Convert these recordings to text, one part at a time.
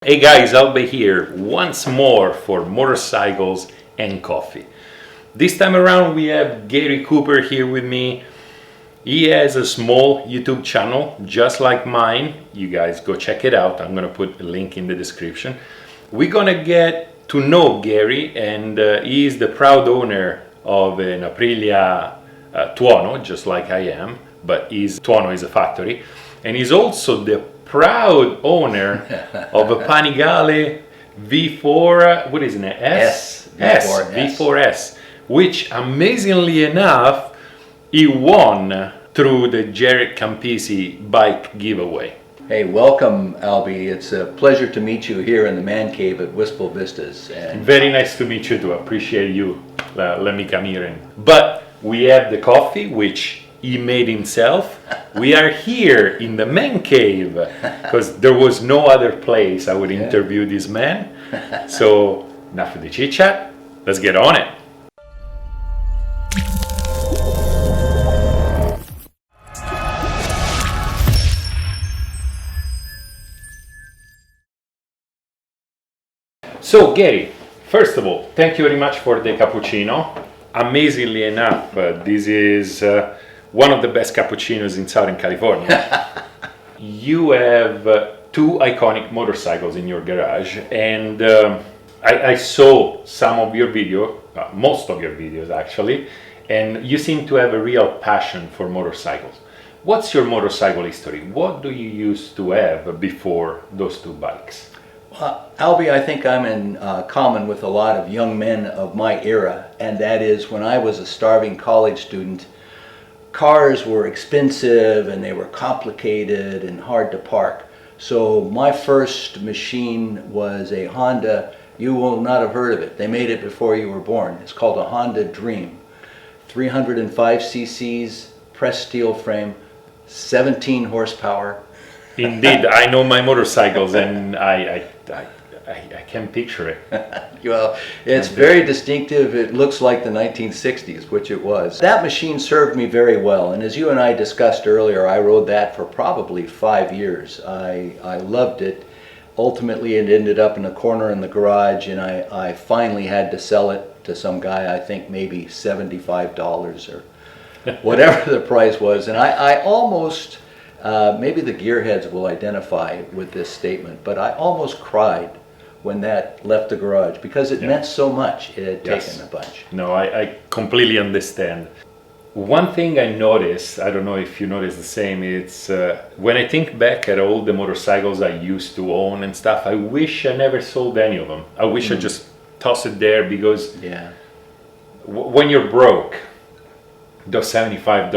Hey guys, Albe here once more for motorcycles and coffee. This time around we have Garey Cooper here with me. He has a small YouTube channel just like mine. You guys go check it out. I'm gonna put a link in the description. We're gonna get to know Garey, and he is the proud owner of an Aprilia Tuono, just like I am, but Tuono is a factory, and he's also the proud owner of a Panigale V4, what is it? V4S, which amazingly enough, he won through the Jaret Campisi bike giveaway. Hey, welcome, Albe. It's a pleasure to meet you here in the man cave at Wistful Vistas. And very nice to meet you too. Appreciate you. Let me come here. But we have the coffee, which he made himself. We are here in the man cave because there was no other place I would interview this man. So enough of the chit chat. Let's get on it. So Garey, first of all, thank you very much for the cappuccino. Amazingly enough, this is one of the best cappuccinos in Southern California. You have two iconic motorcycles in your garage, and I saw some of your video, most of your videos actually, and you seem to have a real passion for motorcycles. What's your motorcycle history? What do you used to have before those two bikes? Albe, I think I'm in common with a lot of young men of my era, and that is when I was a starving college student, cars were expensive and they were complicated and hard to park. So my first machine was a Honda. You will not have heard of it. They made it before you were born. It's called a Honda Dream. 305 cc's, pressed steel frame, 17 horsepower. Indeed, I know my motorcycles, and I can picture it. Well, it's very distinctive. It looks like the 1960s, which it was. That machine served me very well, and as you and I discussed earlier, I rode that for probably 5 years. I loved it. Ultimately, it ended up in a corner in the garage, and I finally had to sell it to some guy, I think maybe $75 or whatever the price was. And I almost, maybe the gearheads will identify with this statement, but I almost cried when that left the garage because it meant so much. It had taken a bunch. No, I completely understand. One thing I noticed, I don't know if you notice the same, it's when I think back at all the motorcycles I used to own and stuff, I wish I never sold any of them. I wish I just tossed it there because when you're broke, those $75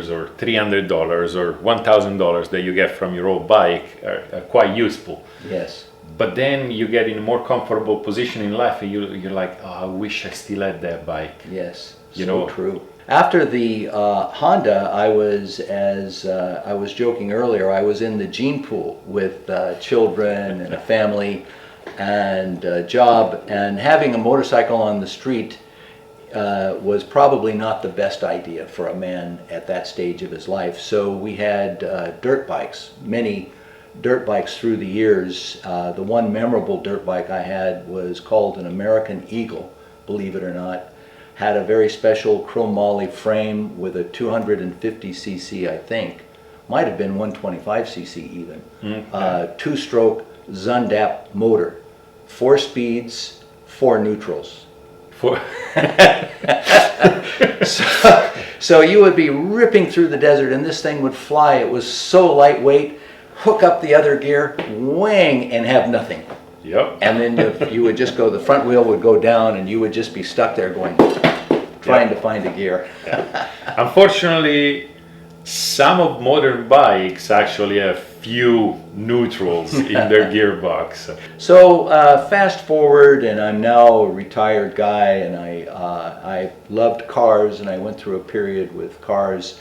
or $300 or $1,000 that you get from your old bike are quite useful. Yes. But then you get in a more comfortable position in life, and you're like, oh, I wish I still had that bike. Yes, you know, true. After the Honda, I was, as I was joking earlier, I was in the gene pool with children and a family and a job, and having a motorcycle on the street was probably not the best idea for a man at that stage of his life. So we had dirt bikes, many dirt bikes through the years. The one memorable dirt bike I had was called an American Eagle, believe it or not. Had a very special chromoly frame with a 250 cc, I think. Might have been 125 cc even. Two-stroke Zundap motor. 4 speeds, 4 neutrals. So you would be ripping through the desert and this thing would fly. It was so lightweight. Hook up the other gear, wing, and have nothing. Yep. And then you would just go, the front wheel would go down and you would just be stuck there going, trying to find a gear. Unfortunately, some of modern bikes actually have few neutrals in their gearbox. So fast forward, and I'm now a retired guy, and I loved cars, and I went through a period with cars,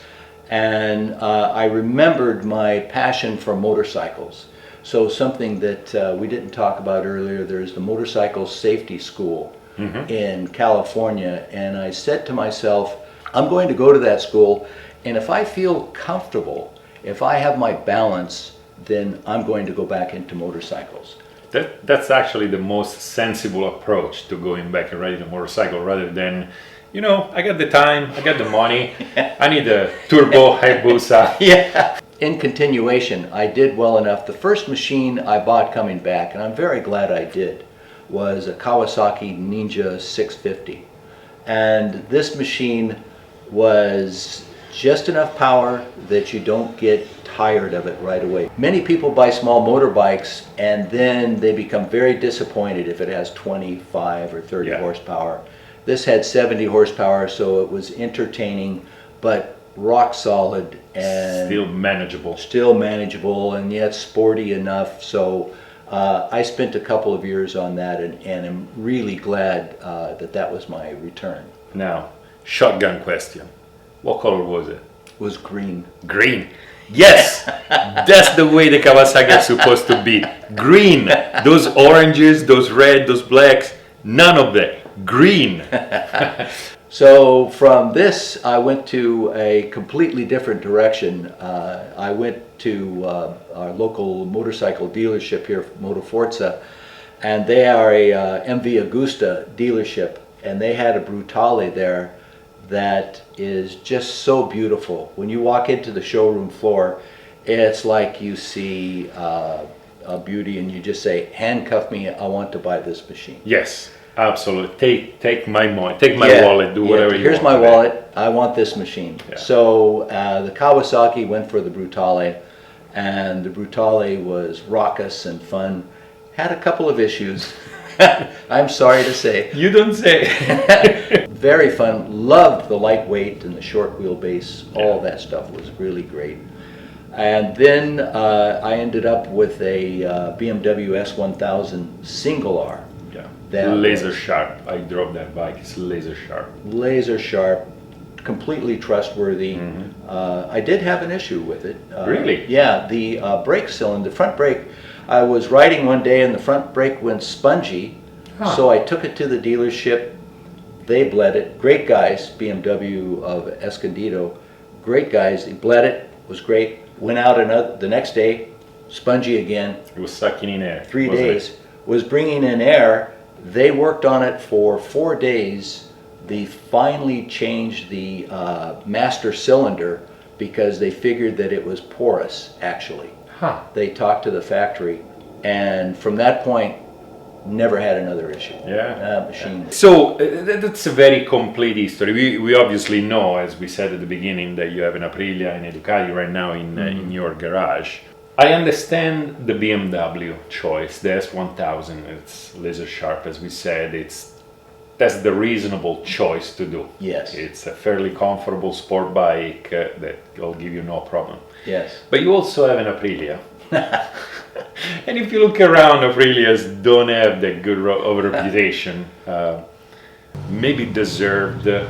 and I remembered my passion for motorcycles. So something that we didn't talk about earlier, there's the Motorcycle Safety School in California, and I said to myself, I'm going to go to that school, and if I feel comfortable, if I have my balance, then I'm going to go back into motorcycles. That's actually the most sensible approach to going back and riding a motorcycle, rather than, you know, I got the time, I got the money, I need a turbo Hayabusa. Yeah. In continuation, I did well enough. The first machine I bought coming back, and I'm very glad I did, was a Kawasaki Ninja 650. And this machine was just enough power that you don't get tired of it right away. Many people buy small motorbikes and then they become very disappointed if it has 25 or 30 horsepower. This had 70 horsepower, so it was entertaining, but rock solid and still manageable. Still manageable, and yet sporty enough. So I spent a couple of years on that, and I'm really glad that was my return. Now, shotgun question. What color was it? It was green. Green. Yes, that's the way the Kawasaki is supposed to be. Green. Those oranges, those red, those blacks, none of that. Green. So from this, I went to a completely different direction. I went to our local motorcycle dealership here, Motoforza, and they are a MV Agusta dealership, and they had a Brutale there that is just so beautiful. When you walk into the showroom floor, it's like you see a beauty, and you just say, handcuff me, I want to buy this machine. Yes. Absolutely. Take my money, take my wallet, do whatever you want. Here's my wallet, I want this machine. Yeah. So the Kawasaki went for the Brutale, and the Brutale was raucous and fun. Had a couple of issues, I'm sorry to say. You don't say. Very fun, loved the lightweight and the short wheelbase, all that stuff was really great. And then I ended up with a BMW S1000 single R. Laser sharp. I drove that bike. It's laser sharp. Laser sharp, completely trustworthy. I did have an issue with it. Really? Yeah, the brake cylinder, front brake. I was riding one day and the front brake went spongy, so I took it to the dealership. They bled it. Great guys, BMW of Escondido. Great guys. They bled it. Was great. Went out the next day, spongy again. It was sucking in air. 3 days. Was bringing in air. They worked on it for 4 days. They finally changed the master cylinder because they figured that it was porous, actually. They talked to the factory, and from that point, never had another issue. Machine. So that's a very complete history. We obviously know, as we said at the beginning, that you have an Aprilia and a Ducati right now in your garage. I understand the BMW choice, the S1000, it's laser sharp, as we said, that's the reasonable choice to do. Yes. It's a fairly comfortable sport bike that will give you no problem. Yes. But you also have an Aprilia. And if you look around, Aprilias don't have that good of a reputation. Maybe deserved a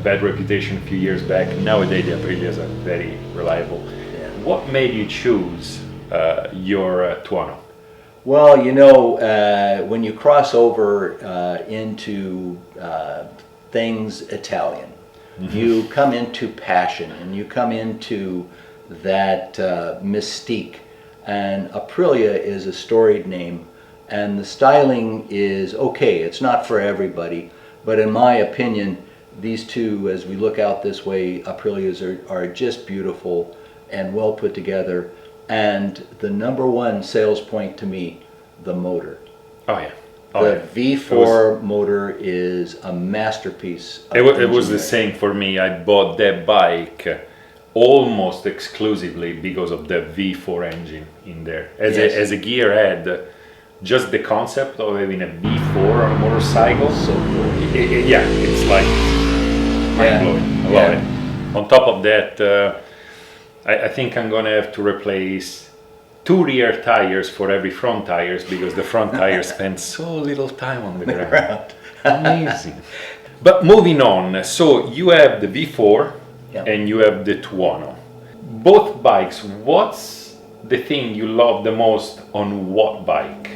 bad reputation a few years back. Nowadays the Aprilias are very reliable. What made you choose your Tuono? Well, you know, when you cross over into things Italian, you come into passion and you come into that mystique. And Aprilia is a storied name, and the styling is okay. It's not for everybody, but in my opinion, these two, as we look out this way, Aprilias are just beautiful and well put together. And the number one sales point to me, the motor. The V4 motor is a masterpiece. It was the same for me. I bought that bike almost exclusively because of the V4 engine in there. As a gearhead, just the concept of having a V4 on a motorcycle, so cool. It's like mind-blowing. I love it. On top of that, I think I'm gonna have to replace 2 rear tires for every front tires because the front tires spend so little time on the ground. Amazing. But moving on, so you have the V4 and you have the Tuono. Both bikes, what's the thing you love the most on what bike?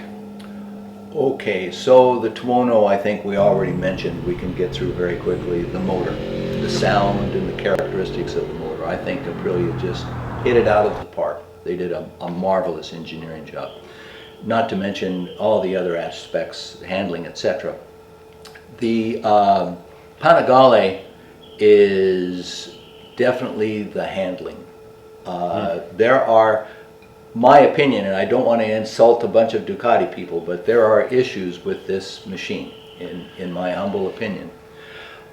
Okay, so the Tuono, I think we already mentioned, we can get through very quickly. The motor, the sound and the characteristics of the motor. I think Aprilia just hit it out of the park. They did a marvelous engineering job. not to mention all the other aspects, handling, etc. The Panigale is definitely the handling. There are, my opinion, and I don't want to insult a bunch of Ducati people, but there are issues with this machine, in my humble opinion.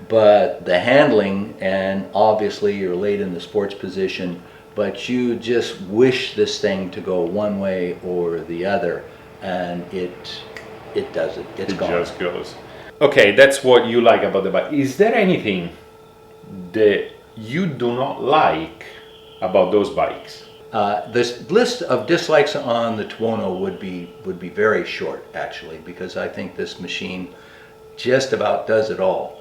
But the handling, and obviously you're late in the sports position, but you just wish this thing to go one way or the other, and it does it. It's gone. It just goes. Okay, that's what you like about the bike. Is there anything that you do not like about those bikes? This list of dislikes on the Tuono would be very short, actually, because I think this machine just about does it all.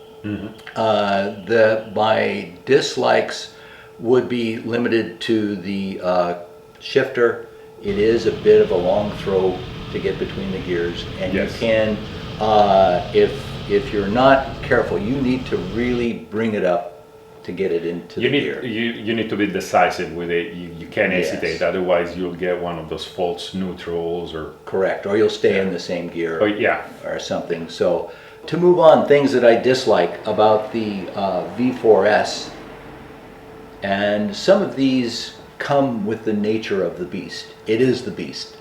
My dislikes would be limited to the shifter. It is a bit of a long throw to get between the gears, and yes. You can, if you're not careful, you need to really bring it up to get it into the gear. You need to be decisive with it. You can't hesitate, otherwise you'll get one of those false neutrals or... Correct, or you'll stay in the same gear or something. So, to move on, things that I dislike about the V4S, and some of these come with the nature of the beast. It is the beast.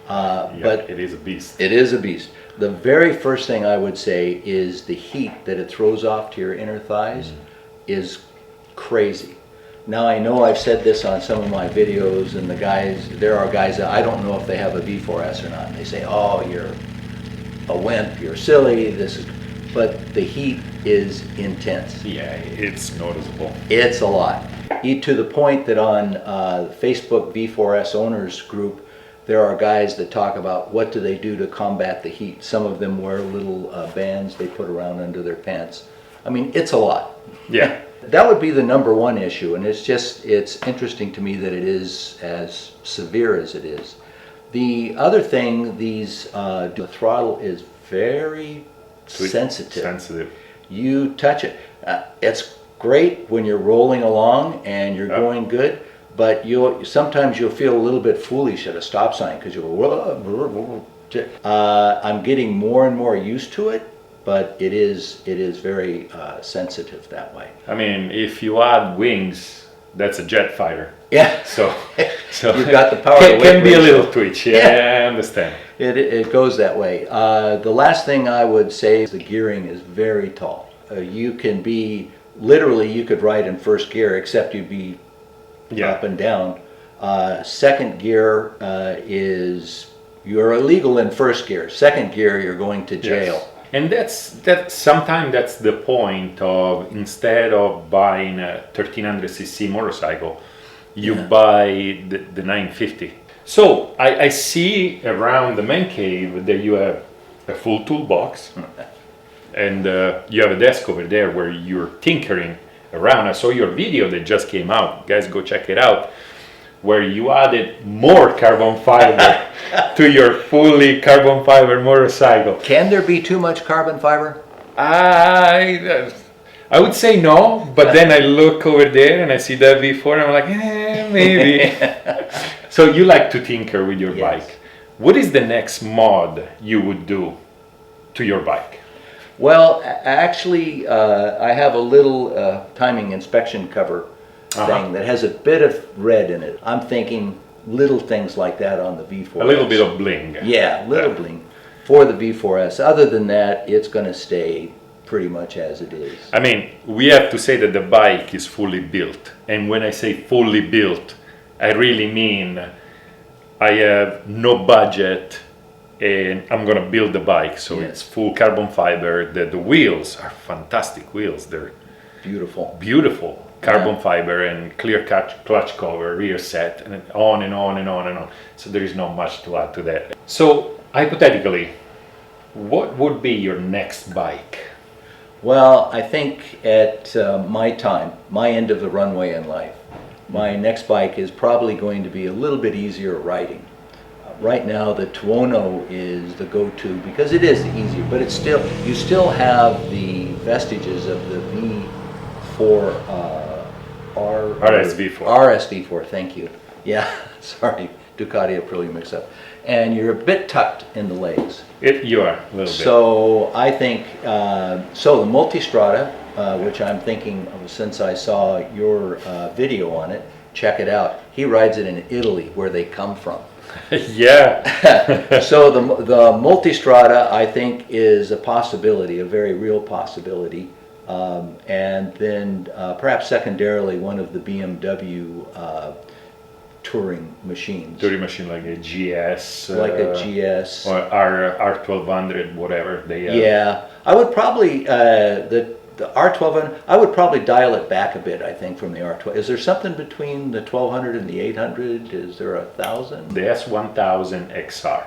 But it is a beast. It is a beast. The very first thing I would say is the heat that it throws off to your inner thighs is crazy. Now, I know I've said this on some of my videos, and there are guys that I don't know if they have a V4S or not, and they say, oh, you're a wimp, you're silly, but the heat is intense. Yeah, it's noticeable. It's a lot. To the point that on Facebook V4S owners group, there are guys that talk about what do they do to combat the heat. Some of them wear little bands they put around under their pants. I mean, it's a lot. Yeah. That would be the number one issue, and it's interesting to me that it is as severe as it is. The other thing, the throttle is very sensitive. You touch it. It's great when you're rolling along and you're going good, but sometimes you'll feel a little bit foolish at a stop sign because you'll go, I'm getting more and more used to it, but it is very sensitive that way. I mean, if you add wings, that's a jet fighter. Yeah. So you've got the power. Can be a little twitch. Yeah, I understand. It goes that way. The last thing I would say is the gearing is very tall. You can be literally, you could ride in first gear, except you'd be up and down. Second gear you're illegal in first gear. Second gear, you're going to jail. Yes. And sometimes that's the point of, instead of buying a 1300cc motorcycle, you buy the 950. So I see around the man cave that you have a full toolbox, and you have a desk over there where you're tinkering around. I saw your video that just came out. Guys, go check it out, where you added more carbon fiber to your fully carbon fiber motorcycle. Can there be too much carbon fiber? I would say no, but then I look over there and I see that V4 and I'm like, maybe. So you like to tinker with your bike. What is the next mod you would do to your bike? Well, actually, I have a little timing inspection cover thing that has a bit of red in it. I'm thinking little things like that on the V4S. A little bit of bling. Yeah, little bling for the V4S. Other than that, it's going to stay pretty much as it is. I mean, we have to say that the bike is fully built. And when I say fully built, I really mean I have no budget and I'm going to build the bike. So it's full carbon fiber. The wheels are fantastic wheels. They're beautiful. Carbon fiber and clear clutch cover, rear set, and on and on and on and on. So there is not much to add to that. So hypothetically, what would be your next bike? Well, I think at my end of the runway in life, my next bike is probably going to be a little bit easier riding. Right now, the Tuono is the go-to because it is easier, but it's you still have the vestiges of the RS V4, thank you. Yeah, sorry, Ducati Aprilia mix-up, and you're a bit tucked in the legs. You are a little bit. So I think, so the Multistrada, which I'm thinking of since I saw your video on it, check it out. He rides it in Italy, where they come from. Yeah. So the Multistrada, I think, is a possibility, a very real possibility. And then perhaps secondarily, one of the BMW touring machines. Touring machine like a GS. Like a GS. Or R1200, whatever they have. Yeah, I would probably, the R1200, I would probably dial it back a bit, I think, from the R12. Is there something between the 1200 and the 800? Is there 1,000? The S1000 XR.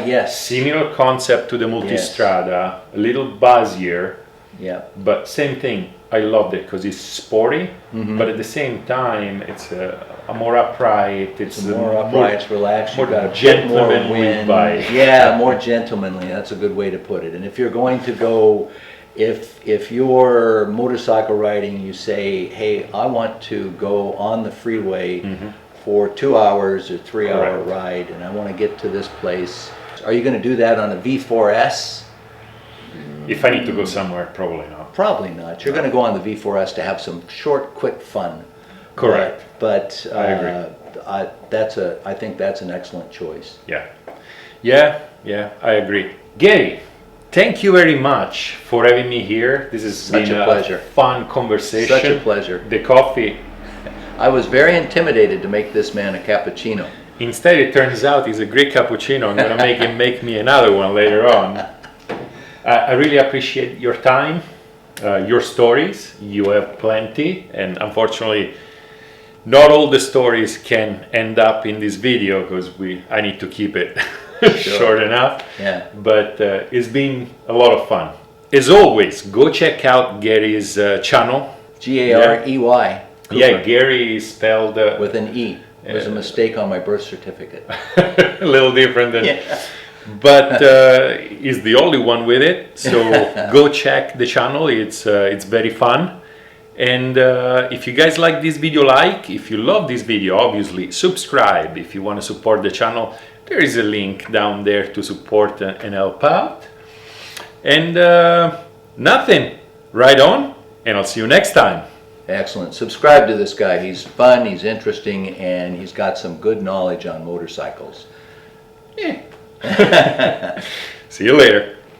Yes. Similar concept to the Multistrada, a little buzzier. Yeah. But same thing, I loved it because it's sporty, but at the same time it's a more upright. It's more upright, it's relaxed. More You've got a bit gentlemanly more wind. bike. Yeah, more gentlemanly. That's a good way to put it. And if you're going to go, if you're motorcycle riding, you say, hey, I want to go on the freeway for 2 hours or 3 hour ride, and I want to get to this place. Are you going to do that on a V4S? If I need to go somewhere, probably not. Probably not. You're going to go on the V4S to have some short, quick fun. Correct. But I agree. I think that's an excellent choice. Yeah, I agree. Garey, thank you very much for having me here. This is such a pleasure. Fun conversation. Such a pleasure. The coffee. I was very intimidated to make this man a cappuccino. Instead, it turns out he's a great cappuccino. I'm going to make him make me another one later on. I really appreciate your time, your stories. You have plenty, and unfortunately, not all the stories can end up in this video because I need to keep it short enough. Yeah. But it's been a lot of fun. As always, go check out Garey's channel. Garey. Cooper. Yeah, Garey is spelled with an E. There's a mistake on my birth certificate. A little different than. But he's the only one with it, so go check the channel. It's very fun. And if you guys like this video, if you love this video, obviously subscribe. If you want to support the channel, there is a link down there to support and help out. And nothing, right on, and I'll see you next time. Excellent. Subscribe to this guy. He's fun, he's interesting, and he's got some good knowledge on motorcycles. See you later.